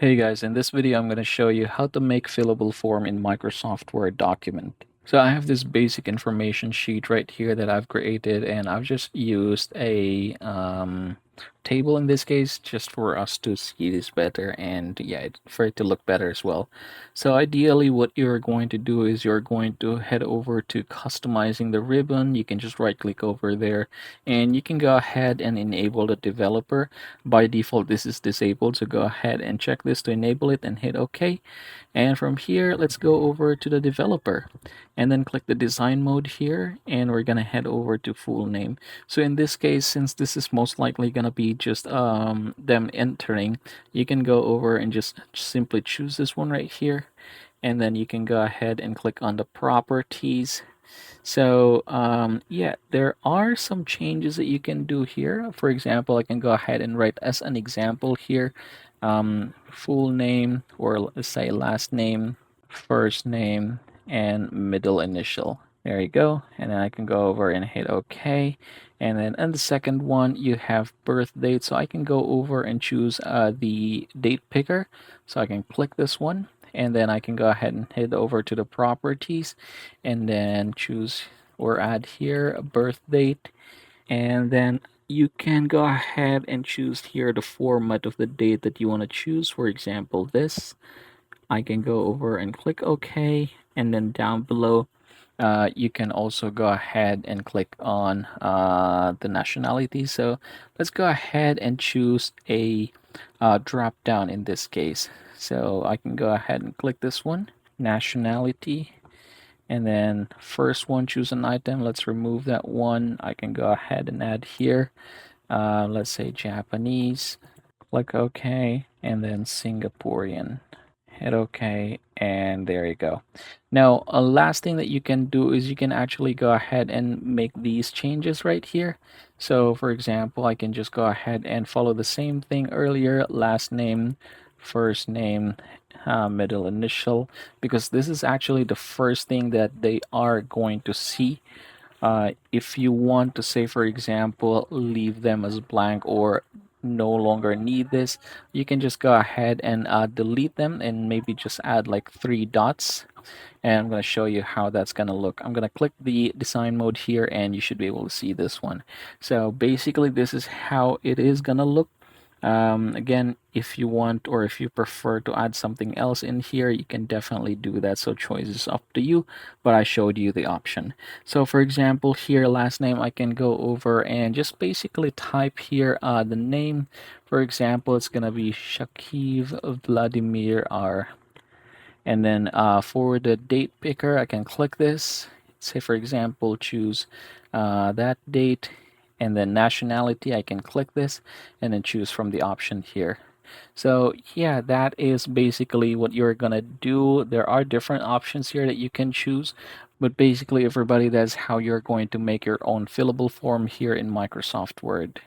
Hey guys, in this video I'm going to show you how to make fillable form in Microsoft Word document. So I have this basic information sheet right here that I've created, and I've just used a table in this case just for us to see this better, and yeah, for it to look better as well. So ideally what you're going to do is you're going to head over to customizing the ribbon. You can just right click over there and you can go ahead and enable the developer. By default this is disabled, so go ahead and check this to enable it and hit OK. And from here, let's go over to the developer and then click the design mode here, and we're gonna head over to full name. So in this case, since this is most likely gonna be just them entering, you can go over and just simply choose this one right here, and then you can go ahead and click on the properties. So yeah, there are some changes that you can do here. For example, I can go ahead and write as an example here, full name, or let's say last name, first name, and middle initial. There you go. And then I can go over and hit OK. And then on the second one, you have birth date. So I can go over and choose the date picker. So I can click this one, and then I can go ahead and head over to the properties and then choose or add here a birth date, and then you can go ahead and choose here the format of the date that you want to choose. For example, this. I can go over and click OK, and then down below you can also go ahead and click on the nationality. So let's go ahead and choose a drop down in this case. So I can go ahead and click this one, nationality, and then first one, choose an item. Let's remove that one. I can go ahead and add here, let's say Japanese. Click OK, and then Singaporean. Hit OK, and there you go. Now, a last thing that you can do is you can actually go ahead and make these changes right here. So for example, I can just go ahead and follow the same thing earlier, last name, first name, middle initial, because this is actually the first thing that they are going to see. If you want to say, for example, leave them as blank or no longer need this, you can just go ahead and delete them and maybe just add like 3 dots. And I'm going to show you how that's going to look. I'm going to click the design mode here, and you should be able to see this one. So basically this is how it is going to look. Again, if you want or if you prefer to add something else in here, you can definitely do that. So choice is up to you, but I showed you the option. So for example, here, last name, I can go over and just basically type here the name. For example, it's going to be Shakiv Vladimir R. And then for the date picker, I can click this. Say, for example, choose that date, and then nationality. I can click this and then choose from the option here. So yeah, that is basically what you're gonna do. There are different options here that you can choose, but basically everybody, that's how you're going to make your own fillable form here in Microsoft Word.